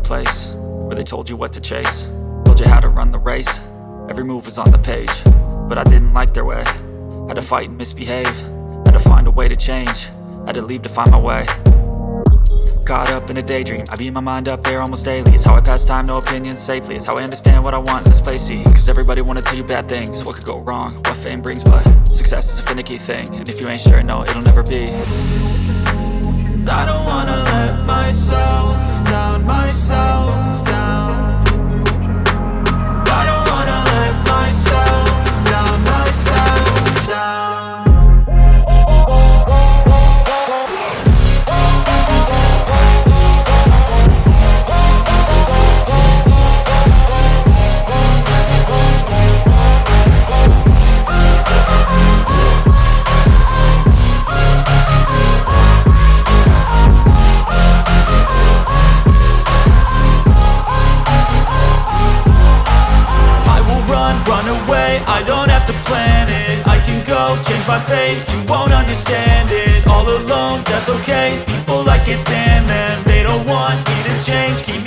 place where they told you what to chase, told you how to run the race. Every move was on the page, but I didn't like their way. Had to fight and misbehave, had to find a way to change, had to leave to find my way. Caught up in a daydream, I beat my mind up there almost daily. It's how I pass time, no opinions safely. It's how I understand what I want in this place, see. Cause everybody wanna tell you bad things, what could go wrong, what fame brings. But success is a finicky thing, and if you ain't sure, no, it'll never be. I don't wanna let myself down, myself down. I don't wanna let myself down, myself down. Run away, I don't have to plan it. I can go, change my fate, you won't understand it. All alone, that's okay, people I can't stand them. They don't want me to change, keep me